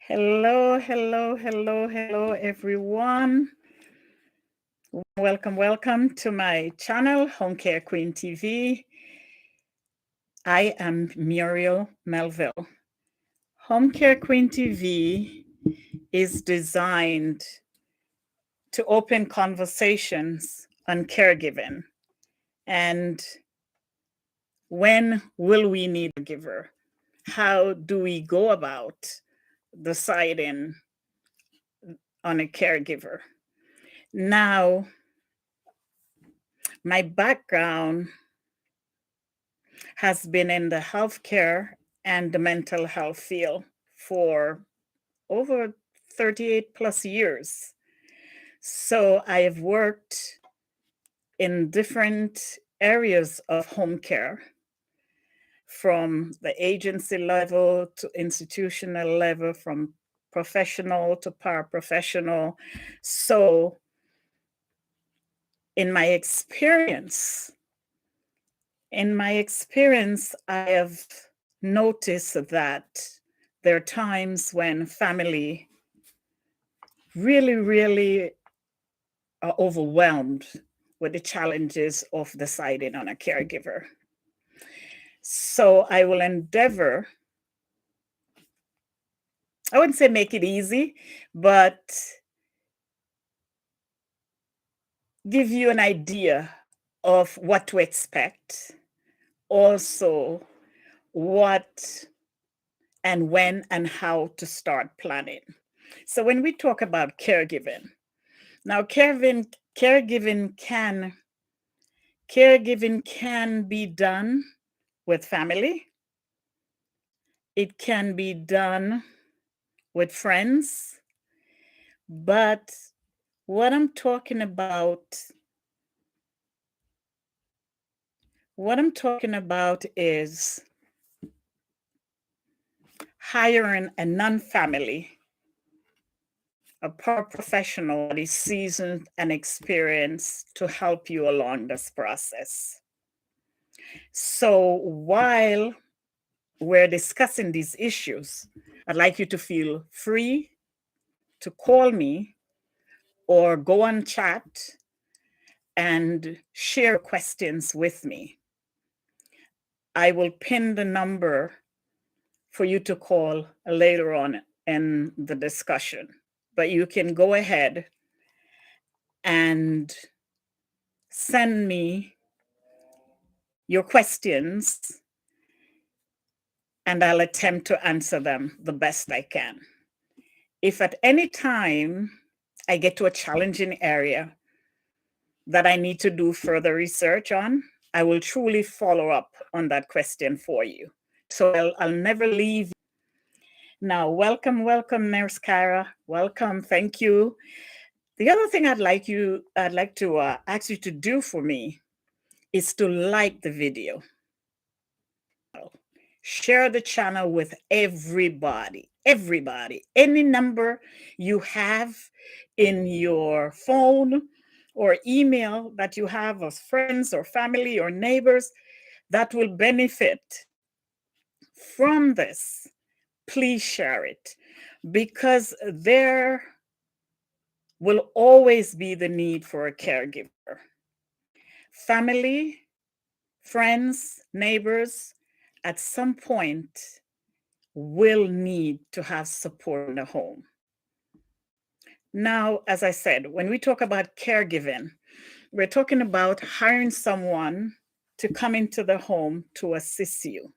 Hello, hello, hello, hello, everyone. Welcome, welcome to my channel, Home Care Queen TV. I am Muriel Melville. Home Care Queen TV is designed to open conversations on caregiving and when will we need a giver? How do we go about deciding on a caregiver? Now, my background has been in the healthcare and the mental health field for over 38 plus years. So I have worked in different areas of home care, from the agency level to institutional level, from professional to paraprofessional. So in my experience, I have noticed that there are times when family really are overwhelmed with the challenges of deciding on a caregiver. So I will endeavor, I wouldn't say make it easy, but give you an idea of what to expect. Also, what and when and how to start planning. So when we talk about caregiving, now caregiving can be done with family. It can be done with friends, but what I'm talking about is hiring a non-family, a paraprofessional that is seasoned and experienced to help you along this process. So while we're discussing these issues, I'd like you to feel free to call me or go on chat and share questions with me. I will pin the number for you to call later on in the discussion, but you can go ahead and send me your questions and I'll attempt to answer them the best I can. If at any time I get to a challenging area that I need to do further research on, I will truly follow up on that question for you. So I'll never leave. Now, welcome, Nurse Kyra. Welcome. Thank you. The other thing I'd like to ask you to do for me is to like the video. Share the channel with everybody. Any number you have in your phone or email that you have of friends or family or neighbors that will benefit from this, please share it, because there will always be the need for a caregiver. Family, friends, neighbors, at some point will need to have support in the home. Now, as I said, when we talk about caregiving, we're talking about hiring someone to come into the home to assist you.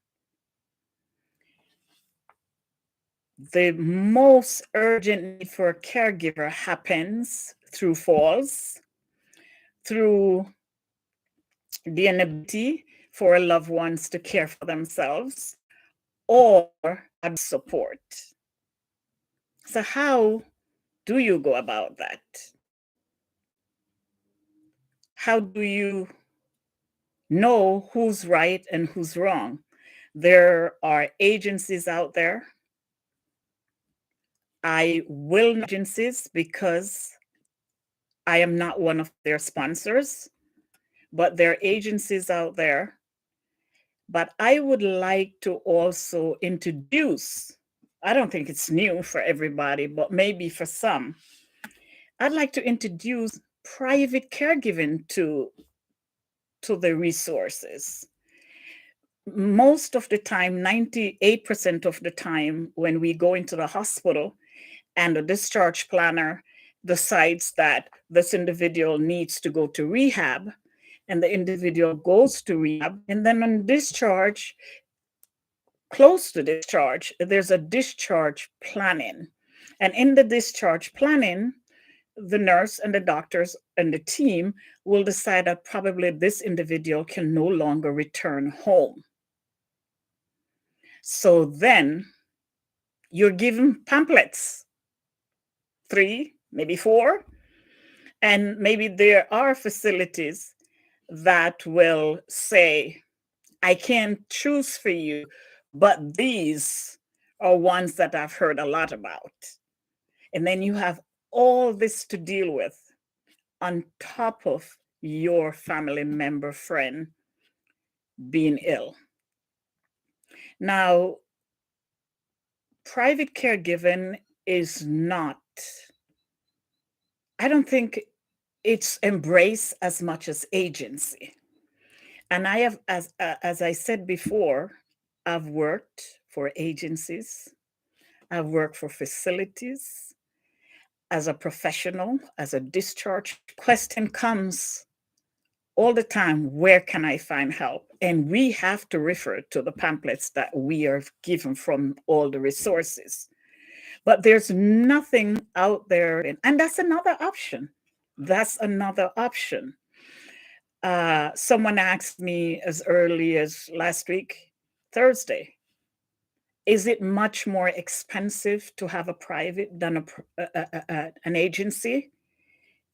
The most urgent need for a caregiver happens through falls, through the inability for loved ones to care for themselves, or support. So how do you go about that? How do you know who's right and who's wrong? There are agencies out there. I will not agencies because I am not one of their sponsors, but there are agencies out there. But I would like to also introduce I don't think it's new for everybody, but maybe for some. I'd like to introduce private caregiving to the resources. Most of the time, 98% of the time, when we go into the hospital and the discharge planner decides that this individual needs to go to rehab, and the individual goes to rehab, and then on discharge, close to discharge, there's a discharge planning. And in the discharge planning, the nurse and the doctors and the team will decide that probably this individual can no longer return home. So then you're given pamphlets, 3, maybe 4, and maybe there are facilities that will say, I can't choose for you, but these are ones that I've heard a lot about. And then you have all this to deal with on top of your family member, friend being ill. Now, private caregiving is not, I don't think it's embraced as much as agency. And I have, as I said before, I've worked for agencies, I've worked for facilities. As a professional, as a discharge, question comes all the time, where can I find help? And we have to refer to the pamphlets that we are given from all the resources. But there's nothing out there, and that's another option. That's another option. Someone asked me as early as last week, Thursday, is it much more expensive to have a private than an agency?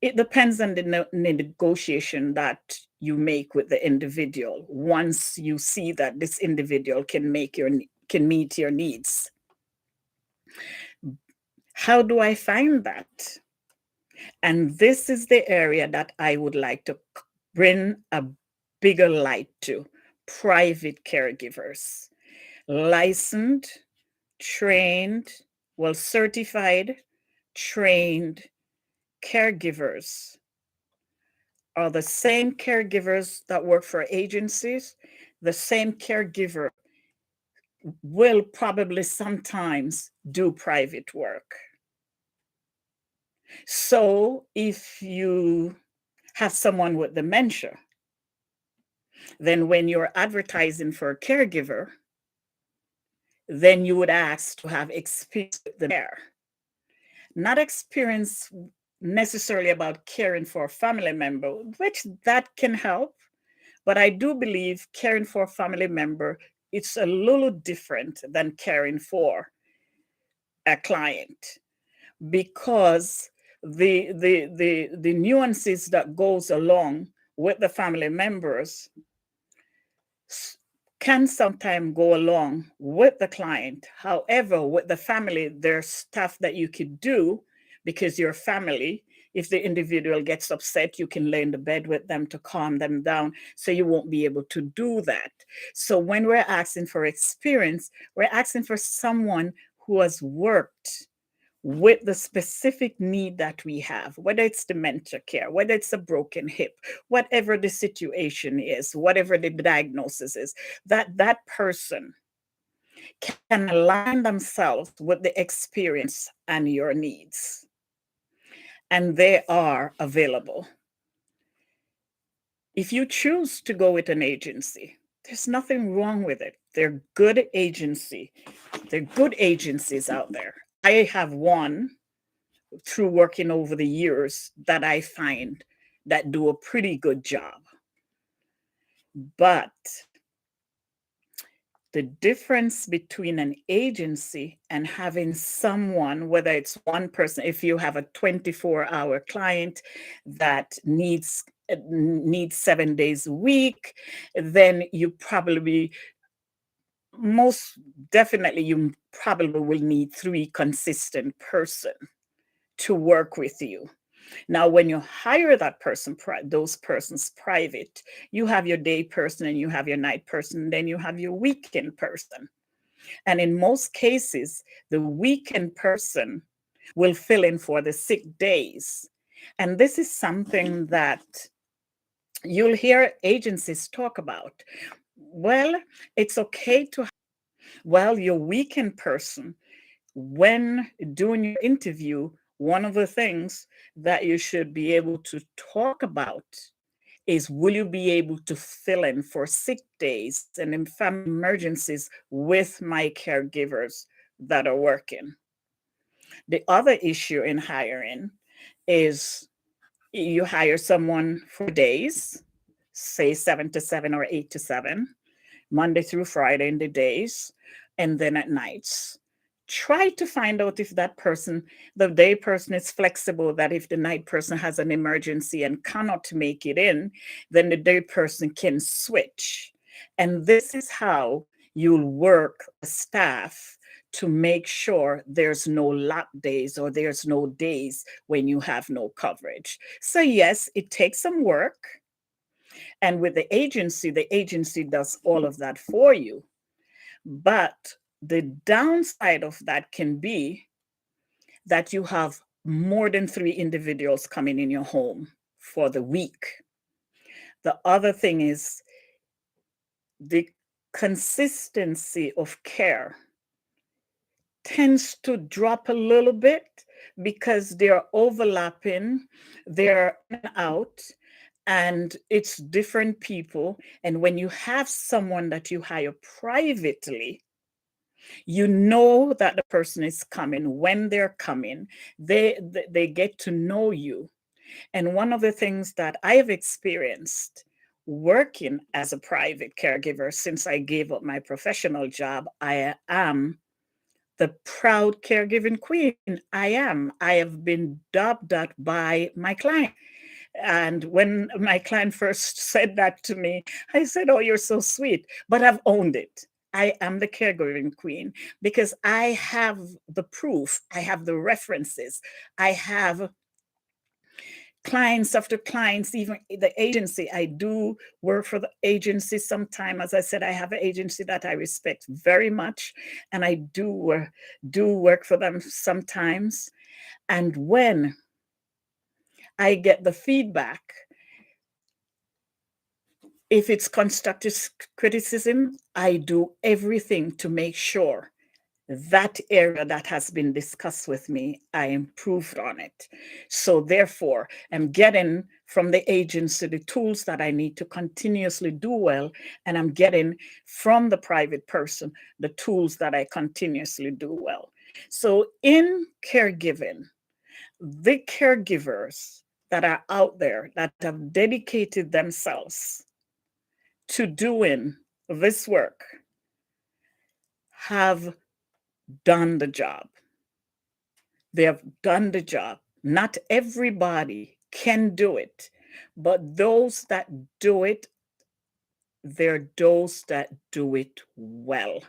It depends on the negotiation that you make with the individual. Once you see that this individual can meet your needs. How do I find that? And this is the area that I would like to bring a bigger light to: private caregivers, licensed, trained, well certified, trained caregivers are the same caregivers that work for agencies. The same caregiver will probably sometimes do private work. So if you have someone with dementia, then when you're advertising for a caregiver, then you would ask to have experience with the care. Not experience necessarily about caring for a family member, which that can help. But I do believe caring for a family member, it's a little different than caring for a client, because the nuances that goes along with the family members can sometimes go along with the client. However, with the family, there's stuff that you could do because your family, if the individual gets upset, you can lay in the bed with them to calm them down. So you won't be able to do that. So when we're asking for experience, we're asking for someone who has worked with the specific need that we have, whether it's dementia care, whether it's a broken hip, whatever the situation is, whatever the diagnosis is, that person can align themselves with the experience and your needs. And they are available. If you choose to go with an agency, there's nothing wrong with it. They're good agency. They're good agencies out there. I have one through working over the years that I find that do a pretty good job. But the difference between an agency and having someone, whether it's one person, if you have a 24-hour client that needs 7 days a week, then you probably, most definitely, you probably will need 3 consistent person to work with you. Now, when you hire that person, those persons private, you have your day person and you have your night person, then you have your weekend person. And in most cases, the weekend person will fill in for the sick days. And this is something that you'll hear agencies talk about. Well, it's okay to, well, your weekend person, when doing your interview, one of the things that you should be able to talk about is, will you be able to fill in for sick days and in family emergencies with my caregivers that are working? The other issue in hiring is you hire someone for days, say 7 to 7 or 8 to 7, Monday through Friday in the days, and then at nights. Try to find out if that person, the day person, is flexible, that if the night person has an emergency and cannot make it in, then the day person can switch. And this is how you'll work the staff to make sure there's no lock days or there's no days when you have no coverage. So, yes, it takes some work. And with the agency does all of that for you. But the downside of that can be that you have more than 3 individuals coming in your home for the week. The other thing is the consistency of care tends to drop a little bit because they're overlapping, they're in and out, and it's different people. And when you have someone that you hire privately, you know that the person is coming when they're coming. They get to know you. And one of the things that I have experienced working as a private caregiver since I gave up my professional job, I am the proud caregiving queen. I am. I have been dubbed that by my client. And when my client first said that to me, I said, "Oh, you're so sweet." But I've owned it. I am the caregiving queen because I have the proof, I have the references, I have clients after clients, even the agency. I do work for the agency sometime. As I said, I have an agency that I respect very much, and I do work for them sometimes. And when I get the feedback, if it's constructive criticism, I do everything to make sure that area that has been discussed with me, I improved on it. So therefore, I'm getting from the agency the tools that I need to continuously do well, and I'm getting from the private person the tools that I continuously do well. So in caregiving, the caregivers that are out there that have dedicated themselves to doing this work have done the job. They have done the job. Not everybody can do it, but those that do it, they're those that do it well.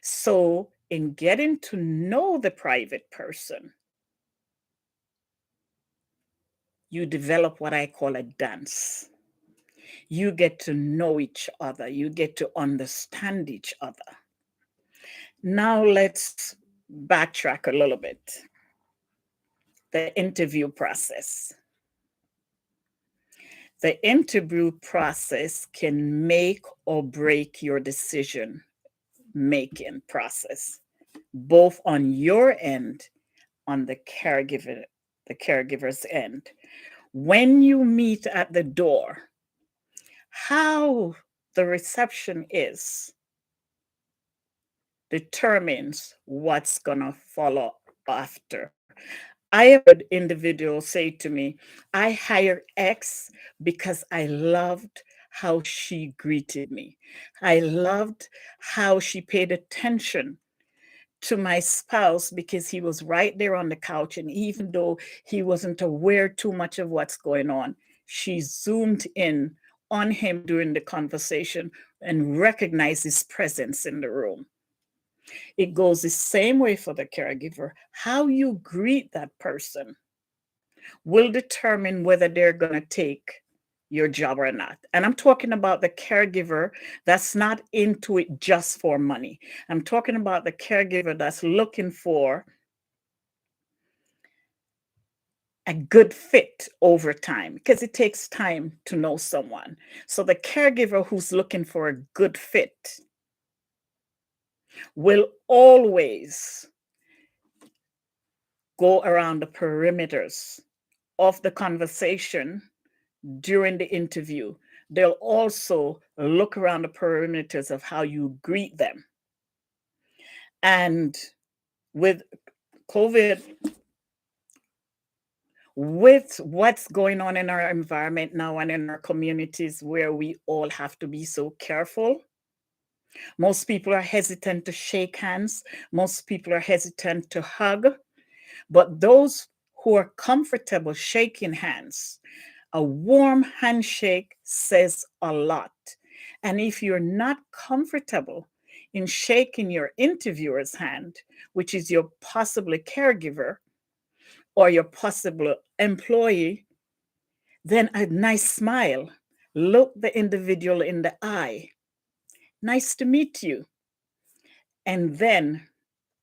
So, in getting to know the private person, you develop what I call a dance. You get to know each other, you get to understand each other. Now, let's backtrack a little bit. The interview process. The interview process can make or break your decision making process, both on your end, on the caregiver's end. When you meet at the door, how the reception is determines what's gonna follow after. I have heard individuals say to me, "I hired X because I loved how she greeted me. I loved how she paid attention to my spouse because he was right there on the couch. And even though he wasn't aware too much of what's going on, she zoomed in on him during the conversation and recognized his presence in the room." It goes the same way for the caregiver. How you greet that person will determine whether they're going to take your job or not. And I'm talking about the caregiver that's not into it just for money. I'm talking about the caregiver that's looking for a good fit over time, because it takes time to know someone. So the caregiver who's looking for a good fit will always go around the perimeters of the conversation during the interview. They'll also look around the perimeters of how you greet them. And with COVID, with what's going on in our environment now and in our communities where we all have to be so careful, most people are hesitant to shake hands. Most people are hesitant to hug. But those who are comfortable shaking hands, a warm handshake says a lot. And if you're not comfortable in shaking your interviewer's hand, which is your possibly caregiver or your possible employee, then a nice smile. Look the individual in the eye. Nice to meet you. And then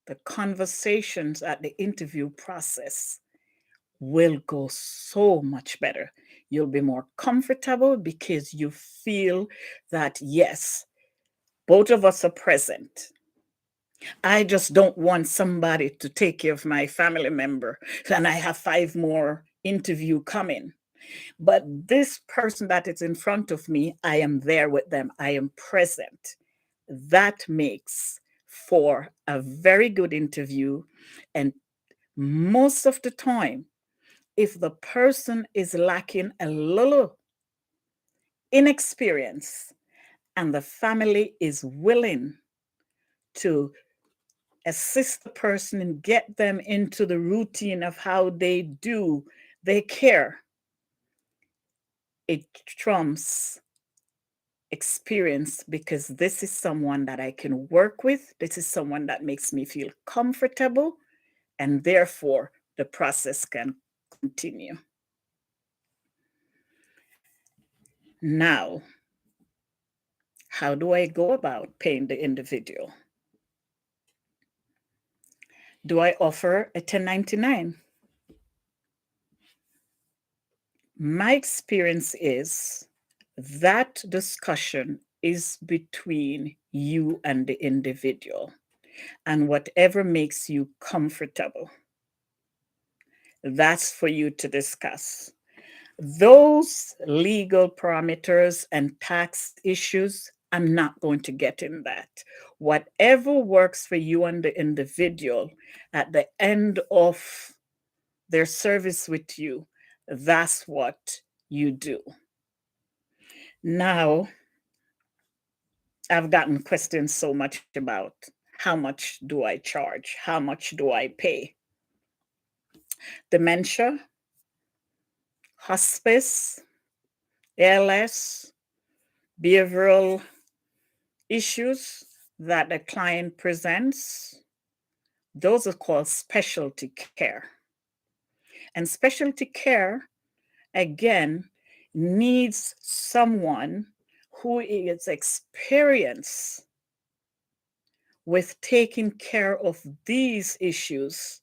the conversations at the interview process will go so much better. You'll be more comfortable because you feel that, yes, both of us are present. I just don't want somebody to take care of my family member and I have 5 more interview coming. But this person that is in front of me, I am there with them. I am present. That makes for a very good interview. And most of the time, if the person is lacking a little inexperience and the family is willing to assist the person and get them into the routine of how they do their care, it trumps experience, because this is someone that I can work with. This is someone that makes me feel comfortable, and therefore the process can continue. Now, how do I go about paying the individual? Do I offer a 1099? My experience is that discussion is between you and the individual, and whatever makes you comfortable, that's for you to discuss. Those legal parameters and tax issues, I'm not going to get in that. Whatever works for you and the individual at the end of their service with you, that's what you do. Now, I've gotten questions so much about how much do I charge? How much do I pay? Dementia, hospice, ALS, behavioral issues that a client presents, those are called specialty care. And specialty care, again, needs someone who is experienced with taking care of these issues.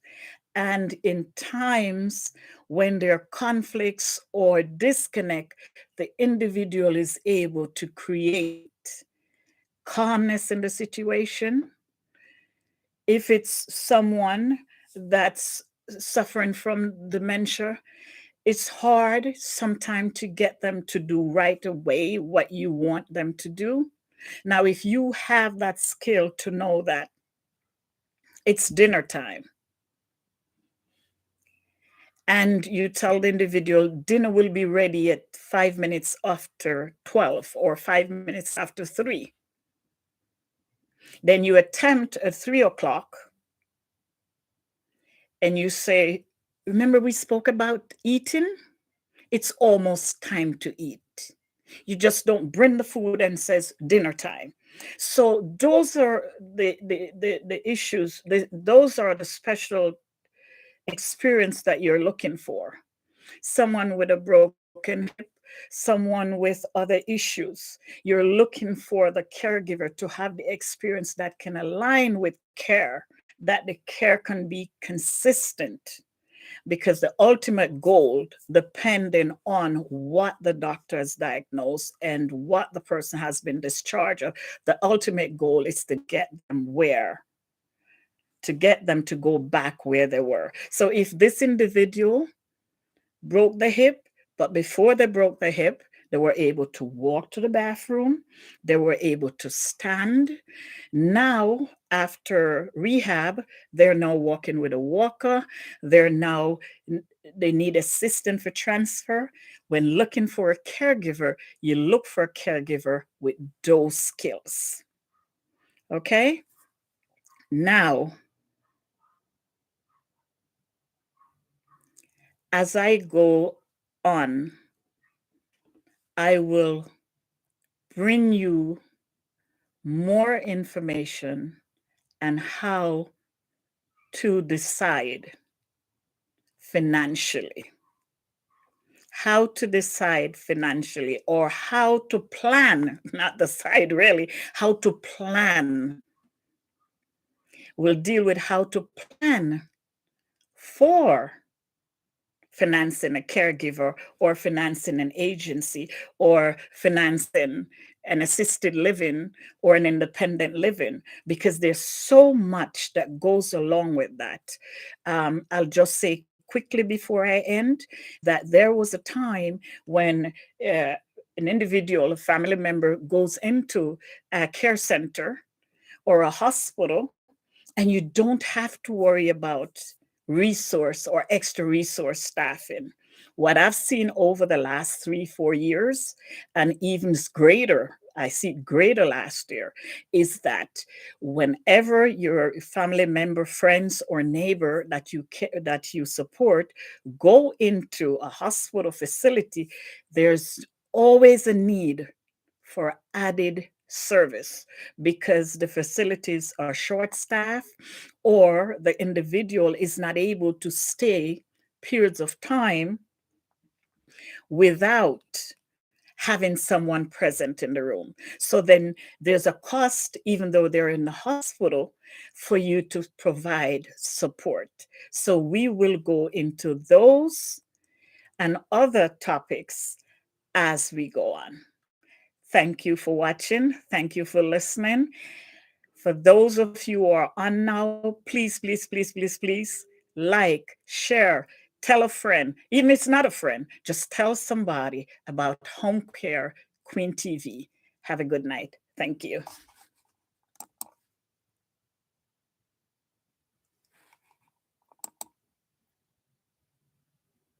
And in times when there are conflicts or disconnect, the individual is able to create calmness in the situation. If it's someone that's suffering from dementia, it's hard sometimes to get them to do right away what you want them to do. Now, if you have that skill to know that it's dinner time, and you tell the individual dinner will be ready at 5 minutes after 12 or 5 minutes after 3, then you attempt at 3 o'clock and you say, remember we spoke about eating? It's almost time to eat. You just don't bring the food and says dinner time. So those are the issues. Those are the special experience that you're looking for. Someone with a broken hip someone with other issues. You're looking for the caregiver to have the experience that can align with care, that the care can be consistent, because the ultimate goal, depending on what the doctor has diagnosed and what the person has been discharged of, the ultimate goal is to get them where? To get them to go back where they were. So if this individual broke the hip, but before they broke the hip, they were able to walk to the bathroom, they were able to stand. Now, after rehab, they're now walking with a walker. They need assistance for transfer. When looking for a caregiver, you look for a caregiver with those skills. Okay? Now, as I go on, I will bring you more information on how to decide financially. How to decide financially, or how to plan, not decide really, how to plan. We'll deal with how to plan for financing a caregiver, or financing an agency, or financing an assisted living or an independent living, because there's so much that goes along with that. I'll just say quickly before I end that there was a time when an individual, a family member, goes into a care center or a hospital, and you don't have to worry about resource or extra resource staffing. What I've seen over the last 3-4 years, and even greater, I see greater last year, is that whenever your family member, friends, or neighbor that you support go into a hospital facility, there's always a need for added service, because the facilities are short staffed, or the individual is not able to stay periods of time without having someone present in the room. So then there's a cost, even though they're in the hospital, for you to provide support. So we will go into those and other topics as we go on. Thank you for watching. Thank you for listening. For those of you who are on now, please, please, please, please, please like, share, tell a friend. Even if it's not a friend, just tell somebody about Home Care Queen TV. Have a good night. Thank you.